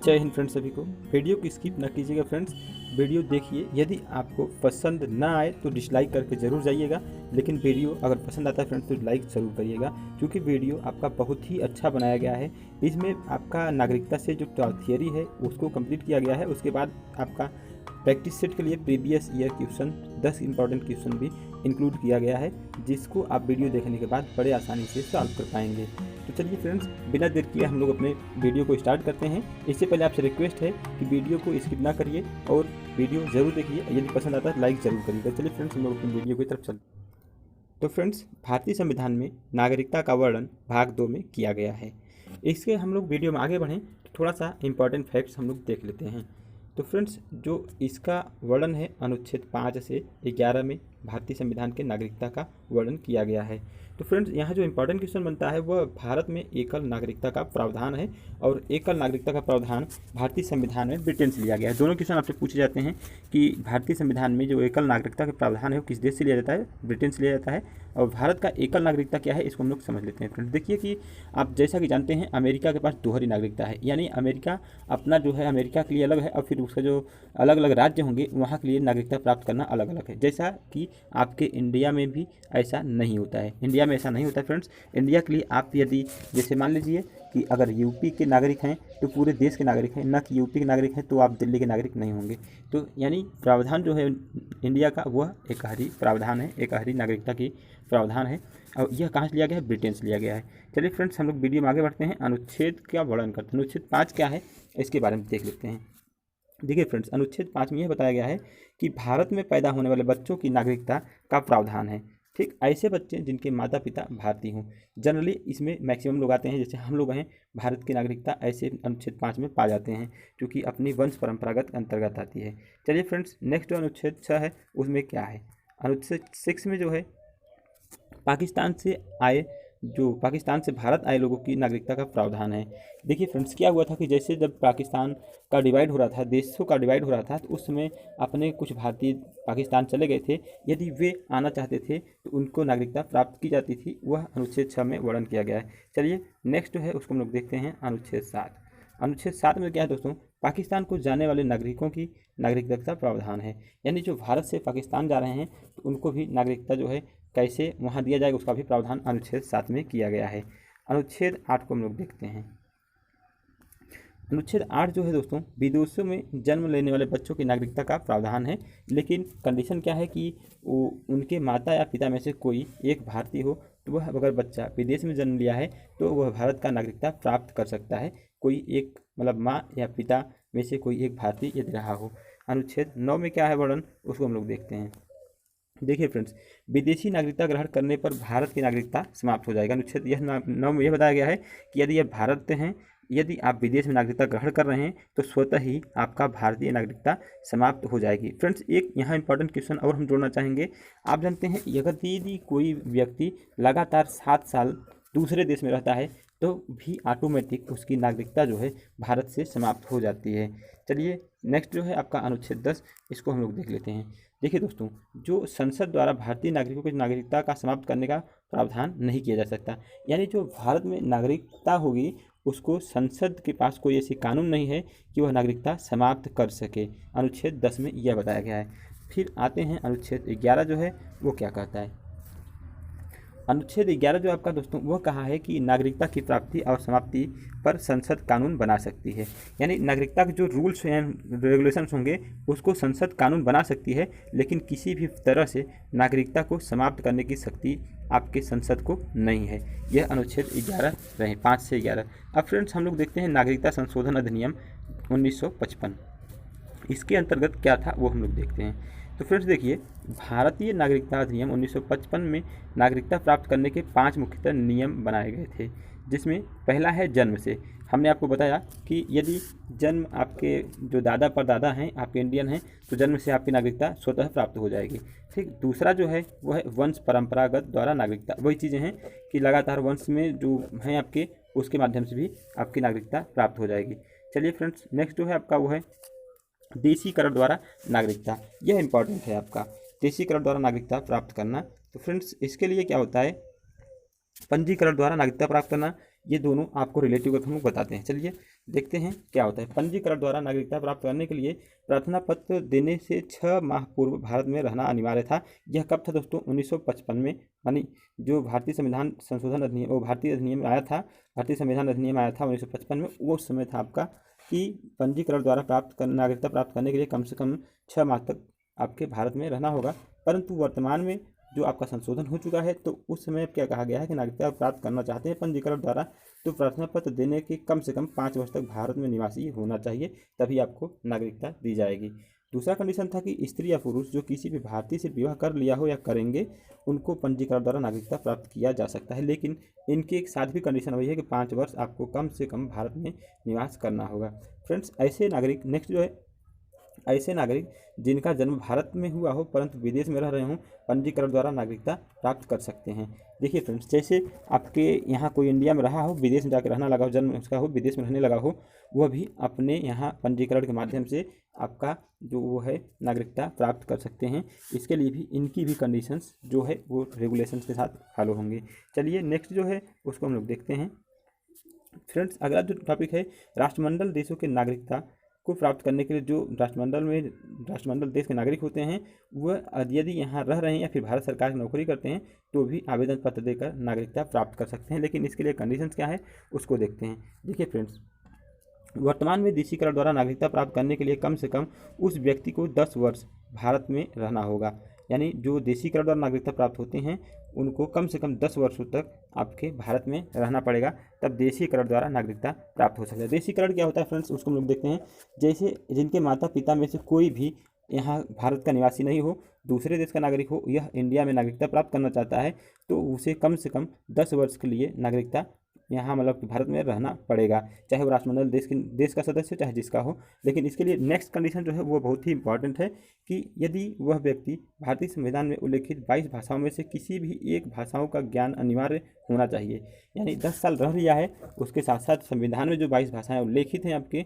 जय हिंद फ्रेंड्स। सभी को वीडियो को स्किप ना कीजिएगा फ्रेंड्स, वीडियो देखिए। यदि आपको पसंद ना आए तो डिसलाइक करके ज़रूर जाइएगा, लेकिन वीडियो अगर पसंद आता है फ्रेंड्स तो लाइक ज़रूर करिएगा, क्योंकि वीडियो आपका बहुत ही अच्छा बनाया गया है। इसमें आपका नागरिकता से जो थियरी है उसको कंप्लीट किया गया है। उसके बाद आपका प्रैक्टिस सेट के लिए previous year question 10 important question भी इंक्लूड किया गया है, जिसको आप वीडियो देखने के बाद बड़े आसानी से सॉल्व कर पाएंगे। तो चलिए फ्रेंड्स, बिना देर किए हम लोग अपने वीडियो को स्टार्ट करते हैं। इससे पहले आपसे रिक्वेस्ट है कि वीडियो को स्किप ना करिए और वीडियो ज़रूर देखिए। यदि पसंद आता है लाइक ज़रूर करिएगा। चलिए फ्रेंड्स, हम लोग अपनी वीडियो की तरफ चलते हैं। तो फ्रेंड्स, भारतीय संविधान में नागरिकता का वर्णन भाग 2 में किया गया है। इसके हम लोग वीडियो में आगे बढ़ें तो थोड़ा सा इंपॉर्टेंट फैक्ट्स हम लोग देख लेते हैं। तो फ्रेंड्स, जो इसका वर्णन है अनुच्छेद 5 से 11 में भारतीय संविधान के नागरिकता का वर्णन किया गया है। तो फ्रेंड्स, यहाँ जो इंपॉर्टेंट क्वेश्चन बनता है वह भारत में एकल नागरिकता का प्रावधान है, और एकल नागरिकता का प्रावधान भारतीय संविधान में ब्रिटेन से लिया गया है। दोनों क्वेश्चन आपसे पूछे जाते हैं कि भारतीय संविधान में जो एकल नागरिकता का प्रावधान है वो किस देश से लिया जाता है? ब्रिटेन से लिया जाता है। और भारत का एकल नागरिकता क्या है, इसको हम लोग समझ लेते हैं। फ्रेंड्स देखिए कि आप जैसा कि जानते हैं अमेरिका के पास दोहरी नागरिकता है, यानी अमेरिका अपना जो है अमेरिका के लिए अलग है, और फिर उसका जो अलग अलग राज्य होंगे वहाँ के लिए नागरिकता प्राप्त करना अलग अलग है। जैसा कि आपके इंडिया में भी ऐसा नहीं होता है। इंडिया में ऐसा नहीं होता है फ्रेंड्स। इंडिया के लिए आप यदि जैसे मान लीजिए कि अगर यूपी के नागरिक हैं तो पूरे देश के नागरिक हैं, न कि यूपी के नागरिक हैं तो आप दिल्ली के नागरिक नहीं होंगे। तो यानी प्रावधान जो है इंडिया का वह एकहरी प्रावधान है, एकहरी नागरिकता की प्रावधान है। और यह कहाँ से लिया गया है? ब्रिटेन से लिया गया है। चलिए फ्रेंड्स, हम लोग वीडियो में आगे बढ़ते हैं। अनुच्छेद का वर्णन करते हैं। अनुच्छेद 5 क्या है इसके बारे में देख लेते हैं। देखिए फ्रेंड्स, अनुच्छेद 5 में यह बताया गया है कि भारत में पैदा होने वाले बच्चों की नागरिकता का प्रावधान है। ठीक, ऐसे बच्चे जिनके माता पिता भारतीय हों। जनरली इसमें मैक्सिमम लोग आते हैं, जैसे हम लोग हैं, भारत की नागरिकता ऐसे अनुच्छेद 5 में पा जाते हैं, क्योंकि अपनी वंश परंपरागत अंतर्गत आती है। चलिए फ्रेंड्स, नेक्स्ट जो अनुच्छेद 6 है उसमें क्या है? अनुच्छेद 6 में जो है पाकिस्तान से भारत आए लोगों की नागरिकता का प्रावधान है। देखिए फ्रेंड्स, क्या हुआ था कि जैसे जब पाकिस्तान का डिवाइड हो रहा था, देशों का डिवाइड हो रहा था, तो उस समय अपने कुछ भारतीय पाकिस्तान चले गए थे। यदि वे आना चाहते थे तो उनको नागरिकता प्राप्त की जाती थी। वह अनुच्छेद 6 में वर्णन किया गया है। चलिए नेक्स्ट जो है उसको हम लोग देखते हैं, अनुच्छेद 7। अनुच्छेद 7 में क्या है दोस्तों? पाकिस्तान को जाने वाले नागरिकों की नागरिकता का प्रावधान है। यानी जो भारत से पाकिस्तान जा रहे हैं तो उनको भी नागरिकता जो है कैसे वहाँ दिया जाएगा उसका भी प्रावधान अनुच्छेद 7 में किया गया है। अनुच्छेद 8 को हम लोग देखते हैं। अनुच्छेद 8 जो है दोस्तों, विदेशों में जन्म लेने वाले बच्चों की नागरिकता का प्रावधान है, लेकिन कंडीशन क्या है कि वो उनके माता या पिता में से कोई एक भारतीय हो, तो वह अगर बच्चा विदेश में जन्म लिया है तो वह भारत का नागरिकता प्राप्त कर सकता है। कोई एक मतलब माँ या पिता में से कोई एक भारतीय यदि रहा हो। अनुच्छेद 9 में क्या है वर्णन, उसको हम लोग देखते हैं। देखिए फ्रेंड्स, विदेशी नागरिकता ग्रहण करने पर भारत की नागरिकता समाप्त हो जाएगा। अनुच्छेद 9 में यह बताया गया है कि यदि आप भारत से हैं, यदि आप विदेश में नागरिकता ग्रहण कर रहे हैं तो स्वतः ही आपका भारतीय नागरिकता समाप्त हो जाएगी। फ्रेंड्स, एक यहाँ इंपॉर्टेंट क्वेश्चन और हम जोड़ना चाहेंगे। आप जानते हैं यदि कोई व्यक्ति लगातार 7 साल दूसरे देश में रहता है तो भी ऑटोमेटिक उसकी नागरिकता जो है भारत से समाप्त हो जाती है। चलिए नेक्स्ट जो है आपका अनुच्छेद 10, इसको हम लोग देख लेते हैं। देखिए दोस्तों, जो संसद द्वारा भारतीय नागरिकों की नागरिकता का समाप्त करने का प्रावधान नहीं किया जा सकता। यानी जो भारत में नागरिकता होगी उसको संसद के पास कोई ऐसी कानून नहीं है कि वह नागरिकता समाप्त कर सके। अनुच्छेद 10 में यह बताया गया है। फिर आते हैं अनुच्छेद 11 जो है वो क्या कहता है। अनुच्छेद 11 जो आपका दोस्तों वह कहा है कि नागरिकता की प्राप्ति और समाप्ति पर संसद कानून बना सकती है। यानी नागरिकता के जो रूल्स एंड रेगुलेशंस होंगे उसको संसद कानून बना सकती है, लेकिन किसी भी तरह से नागरिकता को समाप्त करने की शक्ति आपके संसद को नहीं है। यह अनुच्छेद 11 रहे, 5 से 11। अब फ्रेंड्स, हम लोग देखते हैं नागरिकता संशोधन अधिनियम 1955, इसके अंतर्गत क्या था वो हम लोग देखते हैं। तो फ्रेंड्स देखिए, भारतीय नागरिकता अधिनियम 1955 में नागरिकता प्राप्त करने के 5 मुख्यतः नियम बनाए गए थे, जिसमें पहला है जन्म से। हमने आपको बताया कि यदि जन्म आपके जो दादा परदादा हैं आपके इंडियन हैं तो जन्म से आपकी नागरिकता स्वतः प्राप्त हो जाएगी। ठीक, दूसरा जो है वह है वंश परंपरागत द्वारा नागरिकता। वही चीज़ें हैं कि लगातार वंश में जो हैं आपके उसके माध्यम से भी आपकी नागरिकता प्राप्त हो जाएगी। चलिए फ्रेंड्स, नेक्स्ट जो है आपका वो है देशीकरण द्वारा नागरिकता। यह इंपॉर्टेंट है आपका, देशीकरण द्वारा नागरिकता प्राप्त करना। तो फ्रेंड्स, इसके लिए क्या होता है, पंजीकरण द्वारा नागरिकता प्राप्त करना। ये दोनों आपको रिलेटिव हम लोग बताते हैं। चलिए देखते हैं क्या होता है। पंजीकरण द्वारा नागरिकता प्राप्त करने के लिए प्रार्थना पत्र देने से 6 माह पूर्व भारत में रहना अनिवार्य था। यह कब था दोस्तों? 1955 में, यानी जो भारतीय संविधान संशोधन अधिनियम, वो भारतीय अधिनियम आया था, भारतीय संविधान अधिनियम आया था 1955 में, वो समय था आपका कि पंजीकरण द्वारा नागरिकता प्राप्त करने के लिए कम से कम 6 माह तक आपके भारत में रहना होगा। परंतु वर्तमान में जो आपका संशोधन हो चुका है, तो उस समय क्या कहा गया है कि नागरिकता प्राप्त करना चाहते हैं पंजीकरण द्वारा, तो प्रार्थना पत्र देने के कम से कम 5 वर्ष तक भारत में निवासी होना चाहिए, तभी आपको नागरिकता दी जाएगी। दूसरा कंडीशन था कि स्त्री या पुरुष जो किसी भी भारतीय से विवाह कर लिया हो या करेंगे, उनको पंजीकरण द्वारा नागरिकता प्राप्त किया जा सकता है, लेकिन इनके एक साथ भी कंडीशन वही है कि 5 वर्ष आपको कम से कम भारत में निवास करना होगा। फ्रेंड्स, ऐसे नागरिक, नेक्स्ट जो है, ऐसे नागरिक जिनका जन्म भारत में हुआ हो परंतु विदेश में रह रहे हों, पंजीकरण द्वारा नागरिकता प्राप्त कर सकते हैं। देखिए फ्रेंड्स, जैसे आपके यहाँ कोई इंडिया में रहा हो, विदेश में जाकर रहना लगा हो, जन्म उसका हो, विदेश में रहने लगा हो, वह भी अपने यहाँ पंजीकरण के माध्यम से आपका जो वो है नागरिकता प्राप्त कर सकते हैं। इसके लिए भी इनकी भी कंडीशंस जो है वो रेगुलेशंस के साथ फॉलो होंगे। चलिए नेक्स्ट जो है उसको हम लोग देखते हैं। फ्रेंड्स, अगला जो टॉपिक है, राष्ट्रमंडल देशों के नागरिकता को प्राप्त करने के लिए जो राष्ट्रमंडल देश के नागरिक होते हैं, वह यदि यहाँ रह रहे हैं या फिर भारत सरकार की नौकरी करते हैं, तो भी आवेदन पत्र देकर नागरिकता प्राप्त कर सकते हैं। लेकिन इसके लिए कंडीशंस क्या है उसको देखते हैं। देखिए फ्रेंड्स, वर्तमान में देशीकरण द्वारा नागरिकता प्राप्त करने के लिए कम से कम उस व्यक्ति को 10 वर्ष भारत में रहना होगा। यानी जो देशीकरण द्वारा नागरिकता प्राप्त होते हैं, उनको कम से कम 10 वर्षों तक आपके भारत में रहना पड़ेगा, तब देशीकरण द्वारा नागरिकता प्राप्त हो सकता है। देशीकरण क्या होता है फ्रेंड्स, उसको हम लोग देखते हैं। जैसे जिनके माता पिता में से कोई भी यहाँ भारत का निवासी नहीं हो, दूसरे देश का नागरिक हो, यह इंडिया में नागरिकता प्राप्त करना चाहता है, तो उसे कम से कम 10 वर्ष के लिए नागरिकता यहाँ मतलब भारत में रहना पड़ेगा, चाहे वो राष्ट्रमंडल देश का सदस्य चाहे जिसका हो। लेकिन इसके लिए नेक्स्ट कंडीशन जो है वो बहुत ही इंपॉर्टेंट है कि यदि वह व्यक्ति भारतीय संविधान में उल्लेखित 22 भाषाओं में से किसी भी एक भाषाओं का ज्ञान अनिवार्य होना चाहिए। यानी 10 साल रह लिया है, उसके साथ साथ संविधान में जो 22 भाषाएँ उल्लेखित हैं आपके,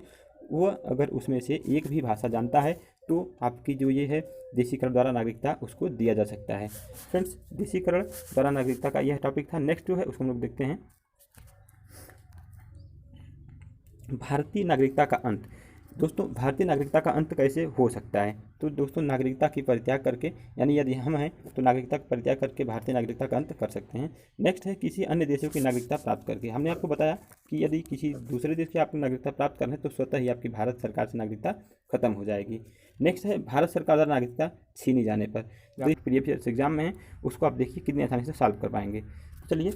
वह अगर उसमें से एक भी भाषा जानता है, तो आपकी जो ये है देशीकरण द्वारा नागरिकता उसको दिया जा सकता है। फ्रेंड्स, देशीकरण द्वारा नागरिकता का यह टॉपिक था। नेक्स्ट जो है उसको हम लोग देखते हैं, भारतीय नागरिकता का अंत। दोस्तों, भारतीय नागरिकता का अंत कैसे हो सकता है? तो दोस्तों, नागरिकता की परित्याग करके, यानी यदि हम हैं तो नागरिकता का परित्याग करके भारतीय नागरिकता का अंत कर सकते हैं। नेक्स्ट है किसी अन्य देशों की नागरिकता प्राप्त करके। हमने आपको बताया कि यदि किसी दूसरे देश की आपको नागरिकता प्राप्त करना है तो स्वतः ही आपकी भारत सरकार से नागरिकता खत्म हो जाएगी। नेक्स्ट है भारत सरकार द्वारा नागरिकता छीनी जाने पर। जो प्रीवियस एग्जाम में है उसको आप देखिए कितनी आसानी से सॉल्व कर पाएंगे। चलिए,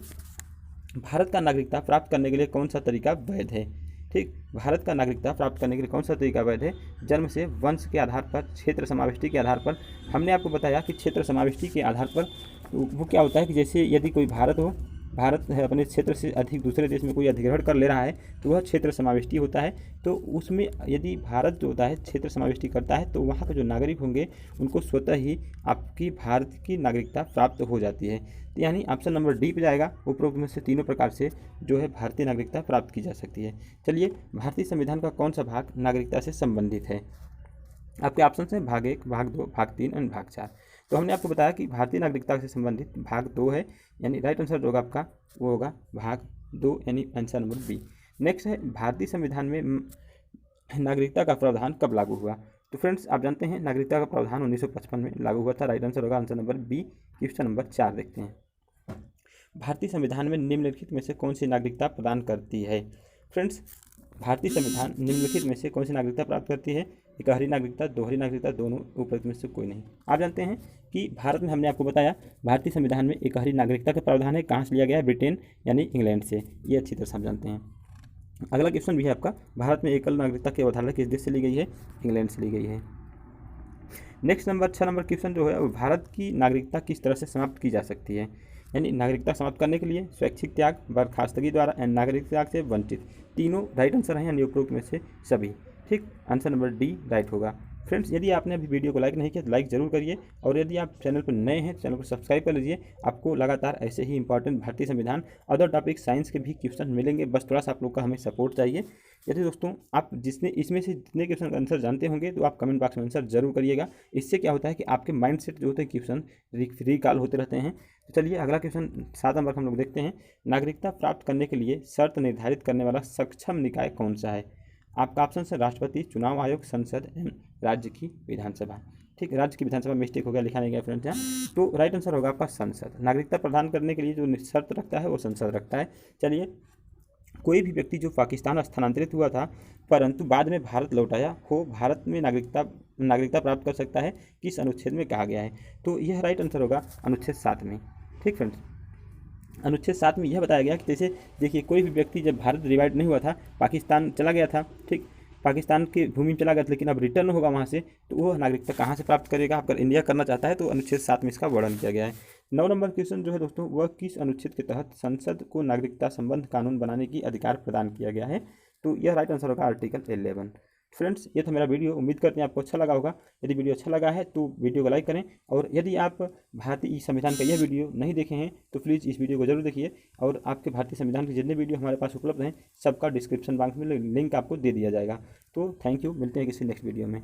भारत का नागरिकता प्राप्त करने के लिए कौन सा तरीका वैध है? ठीक, भारत का नागरिकता प्राप्त करने के लिए कौन सा तरीका वैध है? जन्म से, वंश के आधार पर, क्षेत्र समाविष्टि के आधार पर। हमने आपको बताया कि क्षेत्र समाविष्टि के आधार पर वो क्या होता है कि जैसे यदि कोई भारत है अपने क्षेत्र से अधिक दूसरे देश में कोई अधिग्रहण कर ले रहा है, तो वह क्षेत्र समाविष्टि होता है। तो उसमें यदि भारत जो होता है क्षेत्र समाविष्टि करता है, तो वहाँ के जो नागरिक होंगे उनको स्वतः ही आपकी भारत की नागरिकता प्राप्त हो जाती है। तो यानी ऑप्शन नंबर डी पे जाएगा। उपरोक्त में से तीनों प्रकार से जो है भारतीय नागरिकता प्राप्त की जा सकती है। चलिए, भारतीय संविधान का कौन सा भाग नागरिकता से संबंधित है? आपके ऑप्शन हैं भाग 1, भाग 2, भाग 3 और भाग 4। तो हमने आपको बताया कि भारतीय नागरिकता से संबंधित भाग 2 है, यानी राइट आंसर जो होगा आपका वो होगा भाग 2, यानी आंसर नंबर बी। नेक्स्ट है भारतीय संविधान में नागरिकता का प्रावधान कब लागू हुआ? तो फ्रेंड्स, आप जानते हैं नागरिकता का प्रावधान 1955 में लागू हुआ था। राइट आंसर होगा answer number B. Question number 4 देखते हैं, भारतीय संविधान में निम्नलिखित में से कौन सी नागरिकता प्रदान करती है? फ्रेंड्स, भारतीय संविधान निम्नलिखित में से कौन सी नागरिकता प्राप्त करती है? एकहरी नागरिकता, दोहरी नागरिकता, दोनों उपरोक्त में से कोई नहीं। आप जानते हैं कि भारत में हमने आपको बताया भारतीय संविधान में एकहरी नागरिकता का प्रावधान है। कहाँ से लिया गया है? ब्रिटेन यानी इंग्लैंड से। ये अच्छी तरह से आप जानते हैं। अगला क्वेश्चन भी है आपका, भारत में एकल नागरिकता की अवधारणा किस देश से ली गई है? इंग्लैंड से ली गई है। नेक्स्ट नंबर 6 नंबर क्वेश्चन जो है, भारत की नागरिकता किस तरह से समाप्त की जा सकती है? यानी नागरिकता समाप्त करने के लिए स्वैच्छिक त्याग, बर्खास्तगी द्वारा एंड नागरिक त्याग से वंचित। तीनों राइट आंसर हैं, यानी उपरोक्त में से सभी। ठीक, आंसर नंबर डी राइट होगा। फ्रेंड्स, यदि आपने अभी वीडियो को लाइक नहीं किया तो लाइक जरूर करिए, और यदि आप चैनल पर नए हैं तो चैनल को सब्सक्राइब कर लीजिए। आपको लगातार ऐसे ही इंपॉर्टेंट भारतीय संविधान, अदर टॉपिक, साइंस के भी क्वेश्चन मिलेंगे, बस थोड़ा सा आप लोग का हमें सपोर्ट चाहिए। यदि दोस्तों आप जिसने इसमें से जितने क्वेश्चन का आंसर जानते होंगे तो आप कमेंट बॉक्स में आंसर जरूर करिएगा। इससे क्या होता है कि आपके माइंड सेट जो होते हैं क्वेश्चन रिकॉल होते रहते हैं। तो चलिए अगला क्वेश्चन 7 नंबर का हम लोग देखते हैं। नागरिकता प्राप्त करने के लिए शर्त निर्धारित करने वाला सक्षम निकाय कौन सा है? आपका ऑप्शन है राष्ट्रपति, चुनाव आयोग, संसद एवं राज्य की विधानसभा। ठीक है, राज्य की विधानसभा मिस्टेक हो गया, लिखा नहीं गया फ्रेंड्स यहाँ। तो राइट आंसर होगा आपका संसद। नागरिकता प्रदान करने के लिए जो शर्त रखता है वो संसद रखता है। चलिए, कोई भी व्यक्ति जो पाकिस्तान स्थानांतरित हुआ था परंतु बाद में भारत लौट आया हो, भारत में नागरिकता प्राप्त कर सकता है, किस अनुच्छेद में कहा गया है? तो यह राइट आंसर होगा अनुच्छेद 7 में। ठीक फ्रेंड्स, अनुच्छेद 7 में यह बताया गया कि जैसे देखिए, कोई भी व्यक्ति जब भारत डिवाइड नहीं हुआ था, पाकिस्तान चला गया था, ठीक, पाकिस्तान की भूमि में चला गया था, लेकिन अब रिटर्न होगा वहाँ से, तो वह नागरिकता कहाँ से प्राप्त करेगा? अगर इंडिया करना चाहता है तो अनुच्छेद 7 में इसका वर्णन किया गया है। 9 नंबर क्वेश्चन जो है दोस्तों, वह किस अनुच्छेद के तहत संसद को नागरिकता संबंध कानून बनाने की अधिकार प्रदान किया गया है? तो यह राइट आंसर होगा आर्टिकल 11। फ्रेंड्स, ये था मेरा वीडियो, उम्मीद करते हैं आपको अच्छा लगा होगा। यदि वीडियो अच्छा लगा है तो वीडियो को लाइक करें, और यदि आप भारतीय संविधान का यह वीडियो नहीं देखे हैं तो प्लीज़ इस वीडियो को जरूर देखिए, और आपके भारतीय संविधान के जितने वीडियो हमारे पास उपलब्ध हैं सबका डिस्क्रिप्शन बॉक्स में लिंक आपको दे दिया जाएगा। तो थैंक यू, मिलते हैं किसी नेक्स्ट वीडियो में।